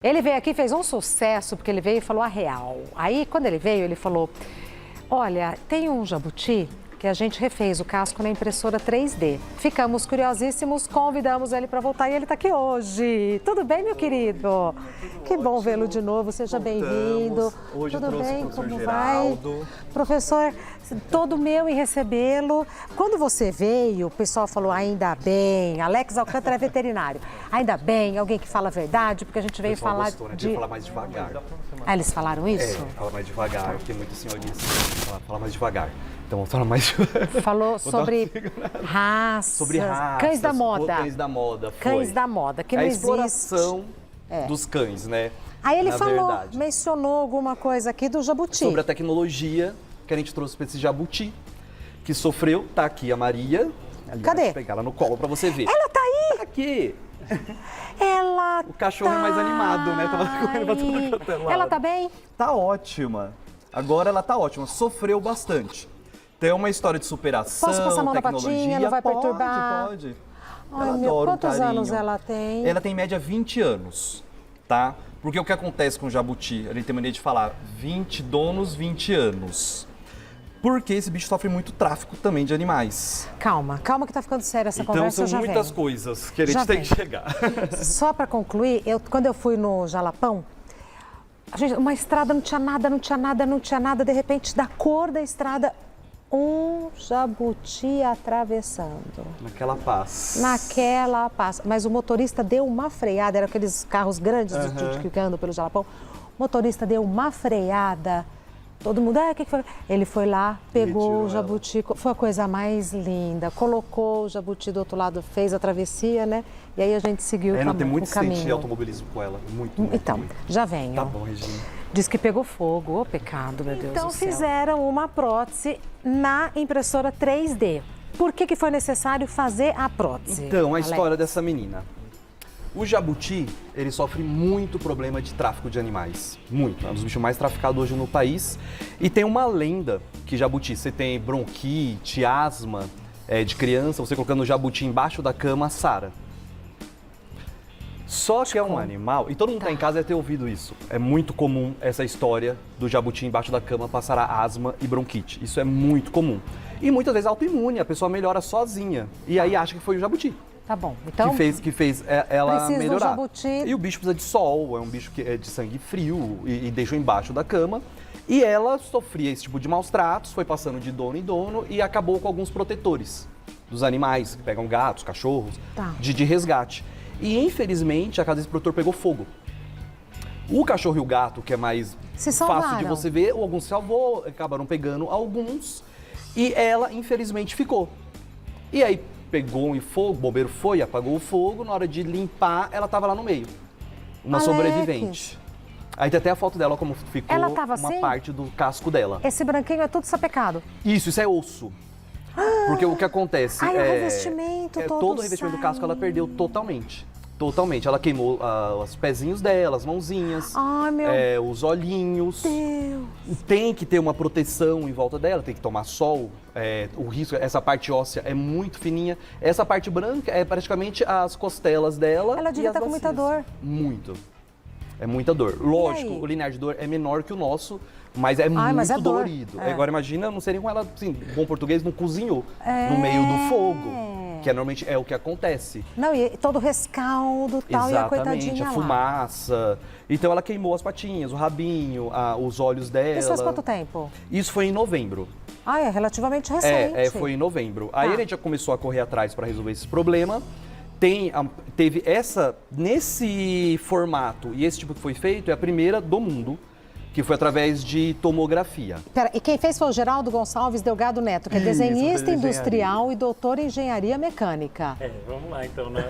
Ele veio aqui e fez um sucesso, porque ele veio e falou a real. Aí, quando ele veio, ele falou, olha, tem um jabuti que a gente refez o casco na impressora 3D. Ficamos curiosíssimos, convidamos ele para voltar e ele está aqui hoje. Tudo bem, meu querido? Que bom vê-lo de novo, seja bem-vindo. Tudo bem? Como vai? Professor, todo meu em recebê-lo. Quando você veio, o pessoal falou, ainda bem, Alex Alcântara é veterinário. Ainda bem, alguém que fala a verdade, porque a gente veio falar gostou, né? de... falar mais devagar. Ah, eles falaram isso? Fala mais devagar, porque muita senhorinha assim, fala mais devagar. Então vamos falar mais. Falou sobre raças. Sobre raças. Cães da moda. Cães da moda. Cães da moda, que não a existe. exploração dos cães, né? Aí ele Na falou, verdade. mencionou alguma coisa aqui do jabuti. Sobre a tecnologia que a gente trouxe para esse jabuti, que sofreu, tá aqui a Maria. Aliás, Cadê? Vou pegar ela no colo para você ver. Ela tá aí! Tá aqui. Ela O cachorro é mais animado, né? Tava correndo pra tudo quanto é lado. Ela tá bem? Tá ótima. Agora ela tá ótima, sofreu bastante. Tem uma história de superação, Posso passar a mão na tecnologia. patinha? Não vai pode, perturbar? Pode. Ai, Ela meu, adora um quantos carinho. anos ela tem? Ela tem em média 20 anos, tá? Porque o que acontece com o jabuti? A gente tem mania de falar 20 donos, 20 anos. Porque esse bicho sofre muito tráfico também de animais. Calma que tá ficando séria essa Então conversa, são eu já muitas venho. coisas que a Já gente tem vem. que chegar. Só para concluir, quando eu fui no Jalapão, uma estrada não tinha nada, de repente, da cor da estrada, um jabuti atravessando. Naquela paz. Naquela passa. Mas o motorista deu uma freada, eram aqueles carros grandes que andam pelo Jalapão. O motorista deu uma freada. Todo mundo, o que foi? Ele foi lá, pegou o jabuti, foi a coisa mais linda. Colocou o jabuti do outro lado, fez a travessia, né? E aí a gente seguiu Não, tem o muito incidente de caminho. automobilismo com ela. Muito. Então, já venho. Tá bom, Regina. Diz que pegou fogo, ô pecado, meu Deus Então do céu. Então fizeram uma prótese na impressora 3D. Por que foi necessário fazer a prótese? Então, a Alex? história dessa menina. O jabuti, ele sofre muito problema de tráfico de animais. Muito. É um dos bichos mais traficados hoje no país. E tem uma lenda que jabuti, você tem bronquite, asma de criança, você colocando o jabuti embaixo da cama, sara. Só que é um animal, e todo mundo que tá em casa deve ter ouvido isso. É muito comum essa história do jabuti embaixo da cama passar a asma e bronquite. Isso é muito comum. E muitas vezes autoimune, a pessoa melhora sozinha. E aí acha que foi o jabuti. Tá bom, então... Que fez ela precisa do melhorar. jabuti. E o bicho precisa de sol, é um bicho que é de sangue frio e deixou embaixo da cama. E ela sofria esse tipo de maus tratos, foi passando de dono em dono e acabou com alguns protetores dos animais, que pegam gatos, cachorros, de resgate. E infelizmente a casa desse protetor pegou fogo. O cachorro e o gato, que é mais fácil de você ver, alguns se salvou, acabaram pegando alguns. E ela, infelizmente, ficou. E aí pegou um fogo, o bombeiro foi, apagou o fogo, na hora de limpar, ela estava lá no meio. Uma sobrevivente. Aí tem até a foto dela, como ficou Ela tava uma assim? parte do casco dela. Esse branquinho é tudo sapecado. Isso é osso. Porque o que acontece o revestimento todo todo o revestimento do casco ela perdeu totalmente. Totalmente. Ela queimou os pezinhos dela, as mãozinhas, Ai, meu os olhinhos. Deus. Tem que ter uma proteção em volta dela, tem que tomar sol. O risco, essa parte óssea é muito fininha. Essa parte branca é praticamente as costelas dela. Ela devia estar com muita dor. Muito. É muita dor. Lógico, o limiar de dor é menor que o nosso, mas é muito dolorido. Agora imagina, não seria com ela, assim, bom português, não cozinhou no meio do fogo. Que normalmente é o que acontece. Não, e todo o rescaldo e tal, e a coitadinha Exatamente, a lá. fumaça. Então ela queimou as patinhas, o rabinho, os olhos dela. Isso faz quanto tempo? Isso foi em novembro. Ah, é relativamente recente. Foi em novembro. Aí a gente já começou a correr atrás para resolver esse problema. Teve nesse formato e esse tipo que foi feito, é a primeira do mundo, que foi através de tomografia. Pera, e quem fez foi o Geraldo Gonçalves Delgado Neto, que é desenhista industrial e doutor em engenharia mecânica. Vamos lá então, né?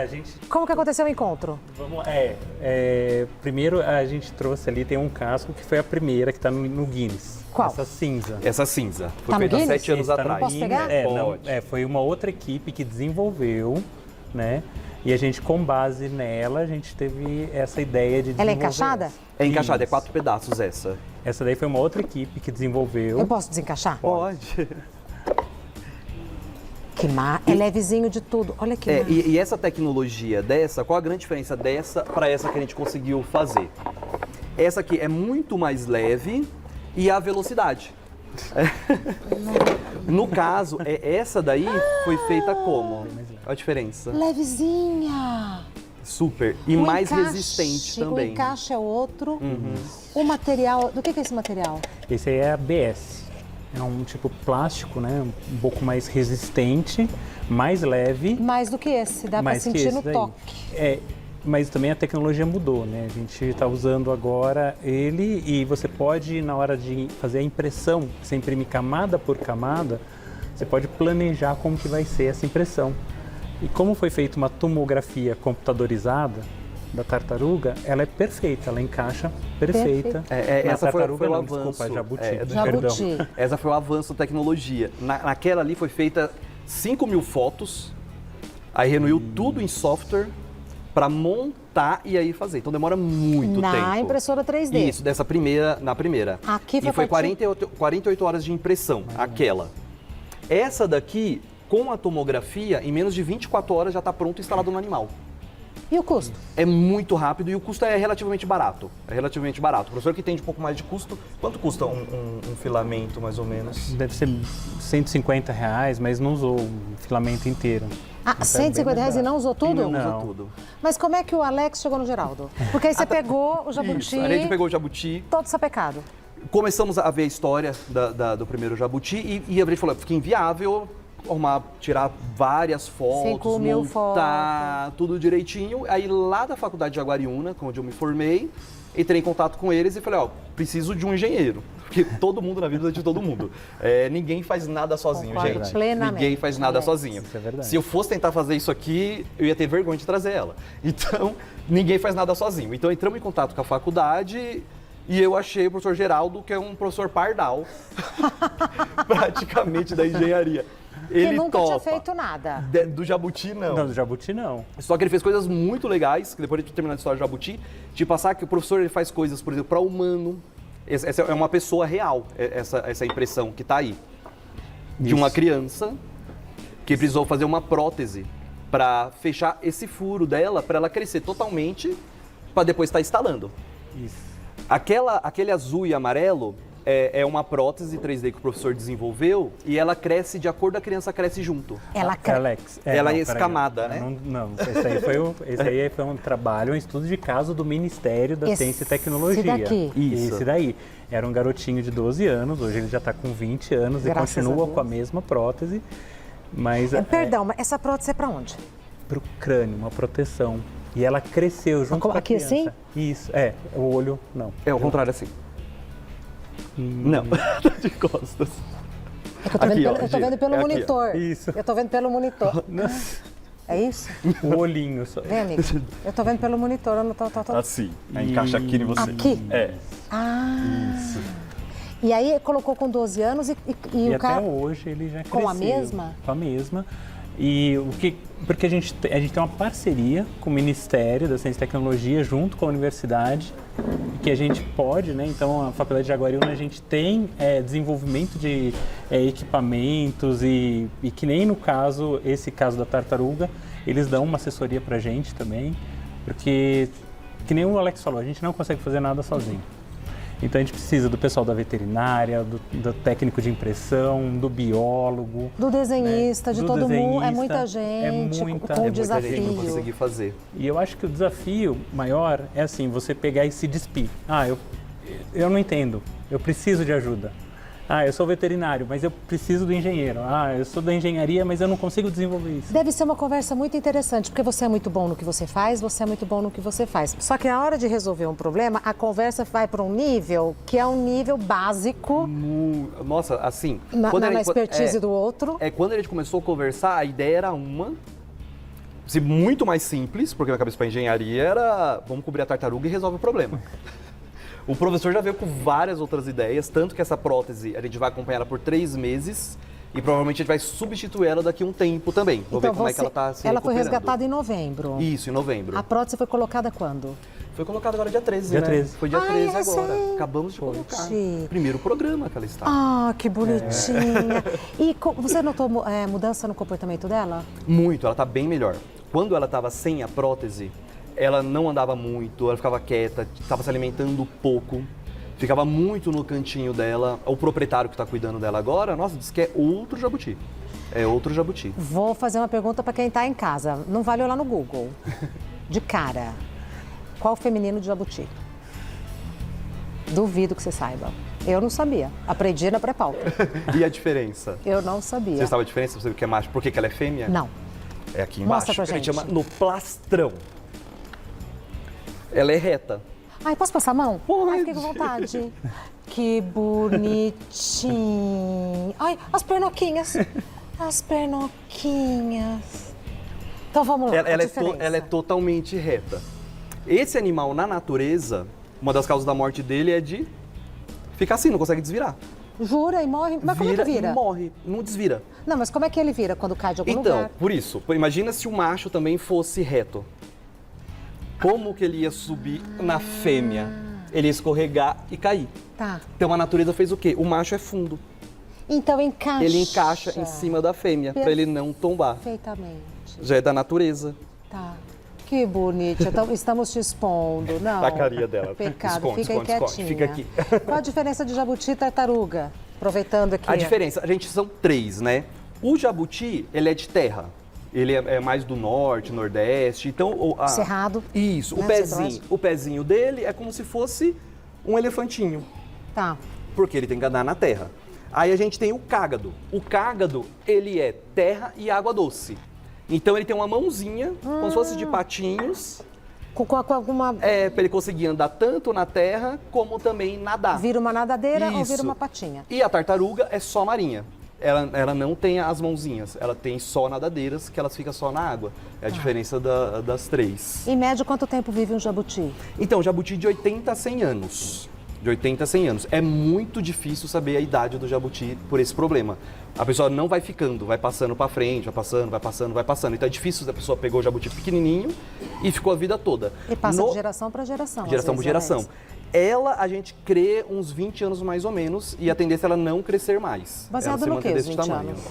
A gente... Como que aconteceu o encontro? Vamos lá. Primeiro a gente trouxe ali, tem um casco que foi a primeira que está no Guinness. Qual? Essa cinza. Essa cinza. Foi Tá no feita há Guinness? 7 anos Esse tá no atrás. Posso pegar? Pode. Foi uma outra equipe que desenvolveu, né? E a gente, com base nela, a gente teve essa ideia de desenvolver. Ela é encaixada? É encaixada, é Isso. 4 pedaços essa. Essa daí foi uma outra equipe que desenvolveu. Eu posso desencaixar? Pode. É levezinho de tudo. Olha que massa. E essa tecnologia dessa, qual a grande diferença dessa para essa que a gente conseguiu fazer? Essa aqui é muito mais leve e a velocidade. No caso, essa daí foi feita como? Olha a diferença. Levezinha. Super. E O mais encaixe, resistente também. O encaixe é outro. O material... Do que é esse material? Esse aí é ABS. É um tipo plástico, né? Um pouco mais resistente, mais leve. Mais do que esse. Dá pra mais que sentir esse no daí. toque. Mas também a tecnologia mudou, né? A gente está usando agora ele e você pode, na hora de fazer a impressão, você imprime camada por camada, você pode planejar como que vai ser essa impressão. E como foi feita uma tomografia computadorizada da tartaruga, ela é perfeita, ela encaixa perfeita. Essa foi o não, avanço. desculpa, jabuti. Jabuti. Essa foi o avanço da tecnologia. Naquela ali foi feita 5.000 fotos, aí reuniu tudo em software para montar e aí fazer. Então demora muito tempo. Na impressora 3D. Isso, na primeira. Aqui foi e foi 48 horas de impressão, aquela. Essa daqui, com a tomografia, em menos de 24 horas já está pronto e instalado no animal. E o custo? É muito rápido e o custo é relativamente barato. É relativamente barato. O professor que entende um pouco mais de custo, quanto custa um filamento, mais ou menos? Deve ser R$150, mas não usou o filamento inteiro. Ah, Então é bem R$150 e barato. não usou tudo? Não usa Não. tudo. Mas como é que o Alex chegou no Geraldo? Porque aí você pegou o jabuti, Isso, a gente pegou o jabuti, todo sapecado. começamos a ver a história do primeiro jabuti e a gente falou, fica inviável tirar várias fotos, 5.000 montar tudo direitinho. Aí lá da faculdade de Jaguariúna, onde eu me formei, entrei em contato com eles e falei, preciso de um engenheiro. Porque todo mundo na vida é de todo mundo. Ninguém faz nada sozinho, Concordo gente. plenamente. Ninguém faz nada sozinho. Isso é verdade. Se eu fosse tentar fazer isso aqui, eu ia ter vergonha de trazer ela. Então, ninguém faz nada sozinho. Então, entramos em contato com a faculdade e eu achei o professor Geraldo, que é um professor pardal, praticamente da engenharia. Ele que nunca tinha topa. feito nada. Do jabuti, não. Não, do jabuti não. Só que ele fez coisas muito legais, que depois de terminar a história do jabuti, de passar que o professor ele faz coisas, por exemplo, para humano. Essa é uma pessoa real, essa impressão que está aí. De uma criança que precisou fazer uma prótese para fechar esse furo dela, para ela crescer totalmente, para depois estar instalando. Isso. Aquele azul e amarelo é uma prótese 3D que o professor desenvolveu e ela cresce de acordo, a criança cresce junto. Alex. Ela é peraí. escamada, né? Não, esse aí foi um trabalho, um estudo de caso do Ministério da Ciência e Tecnologia. Esse daqui? Isso. Esse daí. Era um garotinho de 12 anos, hoje ele já está com 20 anos Graças e continua a Deus. com a mesma prótese, mas Perdão, mas essa prótese é para onde? para o crânio, uma proteção. E ela cresceu junto com a Aqui criança. assim? Isso, o olho, não. É o contrário assim. Não, tá de costas. É que eu tô Aqui, vendo, ó, eu tô gira. vendo pelo É aqui, ó. monitor. Isso. Eu tô vendo pelo monitor. É isso? O olhinho só. Vem, amigo. Eu tô vendo pelo monitor. Eu não tô... Assim, aí encaixa aqui em você. Aqui? É. Ah. Isso. E aí colocou com 12 anos e E o até cara... hoje ele já cresceu. Com a mesma? Com a mesma. E porque a gente tem uma parceria com o Ministério da Ciência e Tecnologia junto com a universidade, que a gente pode, né? Então a Faculdade de Jaguariúna a gente tem desenvolvimento de equipamentos e que nem no caso, esse caso da tartaruga, eles dão uma assessoria pra gente também, porque que nem o Alex falou, a gente não consegue fazer nada sozinho. Então a gente precisa do pessoal da veterinária, do técnico de impressão, do biólogo. Do desenhista, de do todo mundo. É desenhista, muita gente com Muita gente desafio. não conseguir fazer. E eu acho que o desafio maior é assim, você pegar e se despir. Eu não entendo, eu preciso de ajuda. Eu sou veterinário, mas eu preciso do engenheiro. Eu sou da engenharia, mas eu não consigo desenvolver isso. Deve ser uma conversa muito interessante, porque você é muito bom no que você faz, você é muito bom no que você faz. Só que na hora de resolver um problema, a conversa vai para um nível que é um nível básico Nossa, assim... na expertise do outro. Quando a gente começou a conversar, a ideia era muito mais simples, porque na cabeça para engenharia era vamos cobrir a tartaruga e resolve o problema. O professor já veio com várias outras ideias, tanto que essa prótese a gente vai acompanhar ela por 3 meses e provavelmente a gente vai substituir ela daqui a um tempo também. Vou ver como é que ela está se Ela foi recuperando. resgatada em novembro. Isso, em novembro. A prótese foi colocada quando? Foi colocado agora dia 13, Dia né? 13. Foi dia 13 agora. recente. Acabamos de colocar. Gente. Primeiro programa que ela está. Ah, que bonitinha. E você notou mudança no comportamento dela? Muito, ela tá bem melhor. Quando ela estava sem a prótese, ela não andava muito, ela ficava quieta, estava se alimentando pouco, ficava muito no cantinho dela. O proprietário que está cuidando dela agora, nossa, diz que é outro jabuti. É outro jabuti. Vou fazer uma pergunta para quem está em casa. Não vale olhar no Google. De cara. Qual o feminino de jabuti? Duvido que você saiba. Eu não sabia. Aprendi na pré-pauta. E a diferença? Eu não sabia. Você sabe a diferença? Você sabe o que é macho? Por que ela é fêmea? Não. É aqui embaixo. Mostra pra A gente gente. chama no plastrão. Ela é reta. Ai, posso passar a mão? Pode. Ai, fiquei com vontade. Que bonitinho. Ai, as pernoquinhas. As pernoquinhas. Então vamos lá. Ela é totalmente reta. Esse animal na natureza, uma das causas da morte dele é de ficar assim, não consegue desvirar. Jura e morre? Mas como é que vira? E morre, não desvira. Não, mas como é que ele vira quando cai de algum Então, lugar? por isso, imagina se o macho também fosse reto. Como que ele ia subir na fêmea? Ele ia escorregar e cair. Tá. Então a natureza fez o quê? O macho é fundo. Então encaixa. Ele encaixa em cima da fêmea, para ele não tombar. Perfeitamente. Já é da natureza. Tá. Que bonita. Então, estamos te expondo. Não. A carinha dela. Pecado. Esconde, Fica aí esconde, quietinha. fica aqui. Qual a diferença de jabuti e tartaruga? Aproveitando aqui. A diferença, a gente são três, né? O jabuti, ele é de terra. Ele é mais do norte, nordeste. Então, Cerrado. Isso, Né, o pezinho dele é como se fosse um elefantinho, Tá. porque ele tem que andar na terra. Aí a gente tem o cágado. O cágado, ele é terra e água doce. Então ele tem uma mãozinha, como se fosse de patinhos, Com alguma... para ele conseguir andar tanto na terra como também nadar. Vira uma nadadeira ou Isso. vira uma patinha? E a tartaruga é só marinha. Ela não tem as mãozinhas, ela tem só nadadeiras, que elas ficam só na água. É a diferença das três. Em média, quanto tempo vive um jabuti? Então, jabuti de 80 a 100 anos. De 80 a 100 anos. É muito difícil saber a idade do jabuti por esse problema. A pessoa não vai ficando, vai passando para frente, vai passando, vai passando, vai passando. Então é difícil, a pessoa pegou o jabuti pequenininho e ficou a vida toda. E passa de geração para geração. Geração às por vezes, geração. Ela, a gente crê uns 20 anos mais ou menos e a tendência é ela não crescer mais. Baseado ela se no manter quê, os desse 20 tamanho. anos?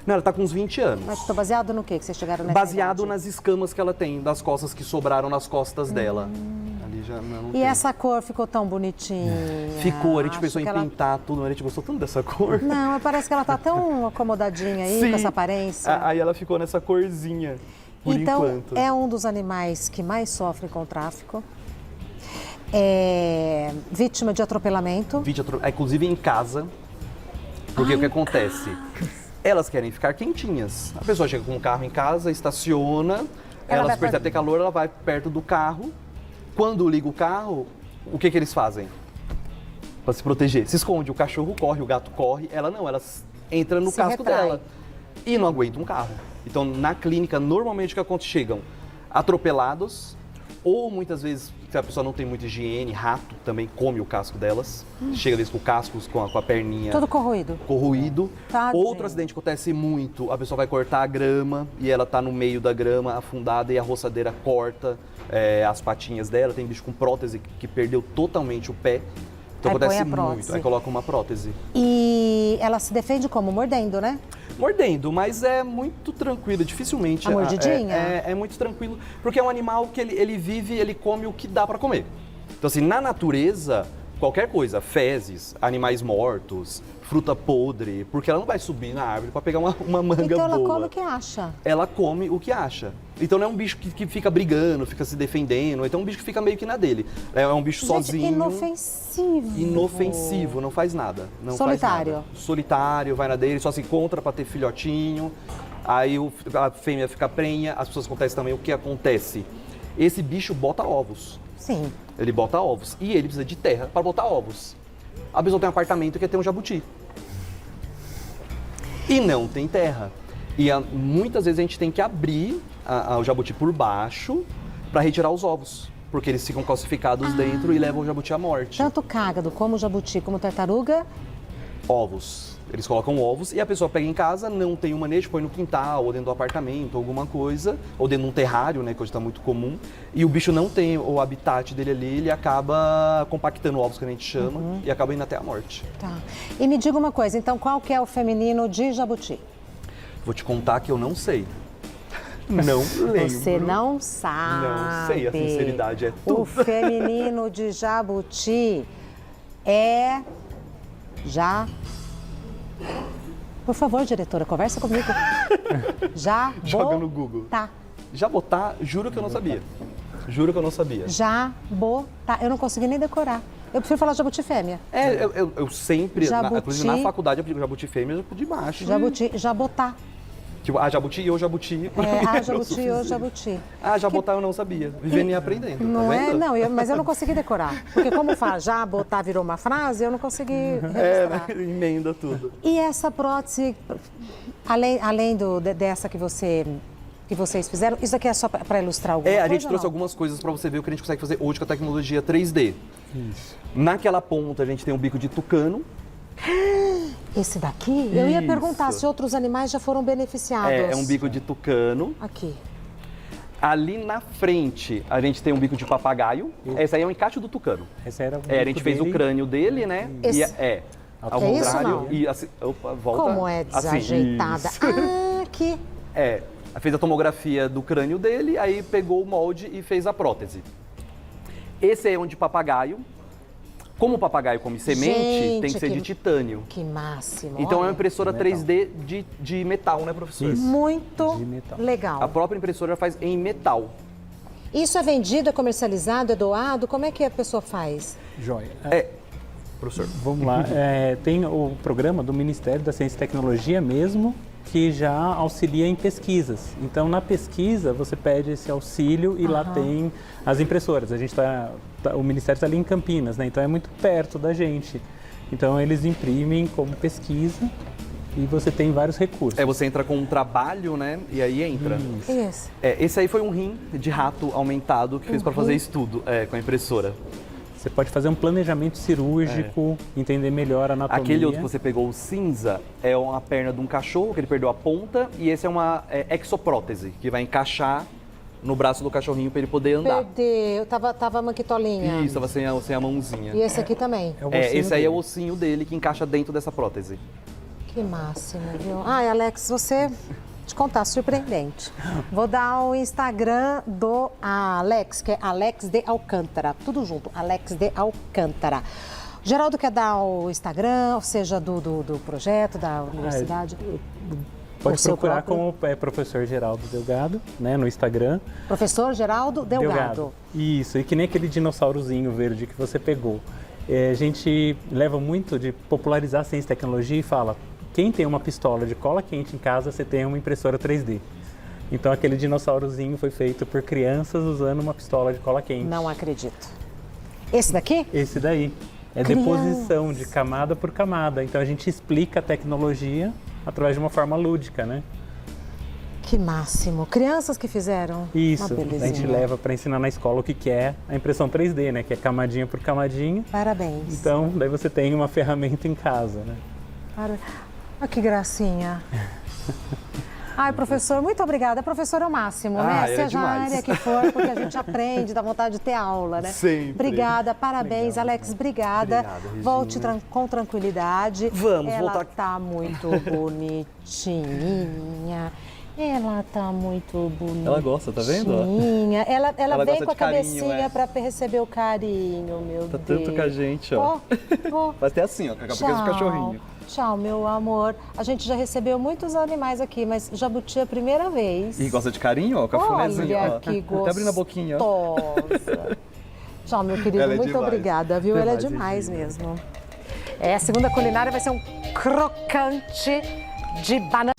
Não, ela tá com uns 20 anos. Mas tô baseado no quê que vocês chegaram nessa Baseado idade? nas escamas que ela tem, das costas que sobraram nas costas dela. Ali já não E tem. essa cor ficou tão bonitinha. Ficou, a gente Acho pensou em que ela- pintar tudo, mas a gente gostou tanto dessa cor. Não, mas parece que ela tá tão acomodadinha aí, Sim. com essa aparência. Aí ela ficou nessa corzinha, por Então, enquanto. é um dos animais que mais sofrem com o tráfico. É vítima de atropelamento. Inclusive em casa, porque o que acontece? Elas querem ficar quentinhas. A pessoa chega com um carro em casa, estaciona, Ela vai elas percebem ter calor, ela vai perto do carro. Quando liga o carro, o que eles fazem? Para se proteger. Se esconde, o cachorro corre, o gato corre. Ela não, elas entram no Se casco retrai. dela e não aguentam um carro. Então, na clínica, normalmente o que acontece? Chegam atropelados ou muitas vezes, se a pessoa não tem muita higiene, rato também come o casco delas. Chega às vezes com o casco, com a perninha Todo corroído. corroído. Tadinho. Outro acidente que acontece muito, a pessoa vai cortar a grama e ela tá no meio da grama afundada e a roçadeira corta as patinhas dela. Tem bicho com prótese que perdeu totalmente o pé. Então Aí põe acontece a prótese. muito. Aí coloca uma prótese. E ela se defende como? Mordendo, né? Mordendo, mas é muito tranquilo, dificilmente. A mordidinha? É muito tranquilo, porque é um animal que ele vive, ele come o que dá para comer. Então assim, na natureza, qualquer coisa, fezes, animais mortos, fruta podre, porque ela não vai subir na árvore para pegar uma manga Então ela boa. come o que acha. Ela come o que acha. Então não é um bicho que fica brigando, fica se defendendo, então é um bicho que fica meio que na dele. É um bicho Gente, sozinho. inofensivo. Inofensivo, não faz nada. Não Solitário. Faz nada. Solitário, vai na dele, só se encontra para ter filhotinho. Aí a fêmea fica prenha, as pessoas acontecem também o que acontece. Esse bicho bota ovos. Sim. Ele bota ovos e ele precisa de terra para botar ovos. A pessoa tem um apartamento e quer ter um jabuti. E não tem terra. E muitas vezes a gente tem que abrir o jabuti por baixo para retirar os ovos. Porque eles ficam calcificados dentro e levam o jabuti à morte. Tanto cágado como jabuti, como tartaruga, Ovos. Eles colocam ovos e a pessoa pega em casa, não tem um manejo, põe no quintal, ou dentro do apartamento, alguma coisa, ou dentro de um terrário, né, que hoje está muito comum. E o bicho não tem o habitat dele ali, ele acaba compactando ovos, que a gente chama, e acaba indo até a morte. Tá. E me diga uma coisa, então qual que é o feminino de jabuti? Vou te contar que eu não sei. Não lembro. Você não sabe. Não sei, a sinceridade é tudo. O feminino de jabuti é Por favor, diretora, conversa comigo. Joga no Google. Tá. Jabotar, juro que eu não sabia. Juro que eu não sabia. Jabotar. Eu não consegui nem decorar. Eu prefiro falar jabuti fêmea. Eu sempre, Jabuti. inclusive na faculdade, eu pedi jabuti fêmea, eu pedi macho. Jabuti, jabotar. Tipo, jabuti ou jabuti. Jabuti ou jabuti. Jabotar eu não sabia. Vivendo e aprendendo, Não tá é? vendo? Não, mas eu não consegui decorar. Porque como fala, jabotar virou uma frase, eu não consegui registrar. Emenda tudo. E essa prótese, além dessa que vocês fizeram, isso aqui é só para ilustrar alguma coisa? A gente trouxe não? algumas coisas para você ver o que a gente consegue fazer hoje com a tecnologia 3D. Isso. Naquela ponta a gente tem um bico de tucano. Esse daqui? Eu ia Isso. perguntar se outros animais já foram beneficiados. É um bico de tucano. Aqui. Ali na frente a gente tem um bico de papagaio. Esse aí é um encaixe do tucano. Esse era o A gente fez o dele. crânio dele, né? Esse- Ao É isso, contrário. não? E assim, opa, volta. Como é desajeitada. Assim, isso. Aqui. Fez a tomografia do crânio dele, aí pegou o molde e fez a prótese. Esse aí é um de papagaio. Como o papagaio come semente, Gente, tem que ser de titânio. Que máximo. Então é olha. uma impressora de metal. 3D de metal, né, professor? Isso. Muito De metal. legal. A própria impressora faz em metal. Isso é vendido, é comercializado, é doado? Como é que a pessoa faz? Joia. Professor. Vamos lá. Tem o programa do Ministério da Ciência e Tecnologia mesmo, que já auxilia em pesquisas. Então, na pesquisa, você pede esse auxílio e lá tem as impressoras. A gente o Ministério está ali em Campinas, né? Então é muito perto da gente. Então, eles imprimem como pesquisa e você tem vários recursos. Você entra com um trabalho, né? E aí entra. Isso. Esse aí foi um rim de rato aumentado que fez para fazer estudo com a impressora. Você pode fazer um planejamento cirúrgico, entender melhor a anatomia. Aquele outro que você pegou, o cinza, é uma perna de um cachorro, que ele perdeu a ponta, e esse é uma exoprótese, que vai encaixar no braço do cachorrinho para ele poder andar. Perdeu, tava manquitolinha. Isso, tava sem a mãozinha. E esse aqui também. É o ossinho Esse aí é dele. o ossinho dele que encaixa dentro dessa prótese. Que máximo, viu? Ai, Alex, você... Te contar, surpreendente. Vou dar o Instagram do Alex, que é Alex de Alcântara. Tudo junto, Alex de Alcântara. Geraldo quer dar o Instagram, ou seja, do projeto, da universidade? Pode o seu procurar próprio? como professor Geraldo Delgado, né, no Instagram. Professor Geraldo Delgado. Isso, e que nem aquele dinossaurozinho verde que você pegou. A gente leva muito de popularizar a ciência e tecnologia e fala, quem tem uma pistola de cola quente em casa, você tem uma impressora 3D. Então aquele dinossaurozinho foi feito por crianças usando uma pistola de cola quente. Não acredito. Esse daqui? Esse daí. É deposição de camada por camada. Então a gente explica a tecnologia através de uma forma lúdica, né? Que máximo. Crianças que fizeram? Isso, Uma a gente belezinha. leva para ensinar na escola o que é a impressão 3D, né? Que é camadinha por camadinha. Parabéns. Então, daí você tem uma ferramenta em casa, né? Ah, que gracinha. Ai, professor, muito obrigada. Professor é o máximo, né? ele é Seja a demais. área que for, porque a gente aprende, dá vontade de ter aula, né? Sempre. Obrigada, parabéns, Alex, obrigada. Obrigado, Regina. Volte com tranquilidade. Vamos Ela voltar. tá muito bonitinha. Ela tá muito bonitinha. Ela gosta, tá vendo? Ela Ela vem gosta com a de carinho, cabecinha pra receber o carinho, meu Tá Deus. tanto com a gente, ó. Ó. Vai ter assim, ó, com a cabeça do cachorrinho. Tchau, meu amor. A gente já recebeu muitos animais aqui, mas jabuti é a primeira vez. E gosta de carinho, ó, com a funezinha, Olha ó. que gostosa. Até abrindo a boquinha, ó. Tchau, meu querido. Ela é Muito demais. obrigada, viu? Ela é Demais, demais Regina. mesmo. A segunda culinária vai ser um crocante de banana.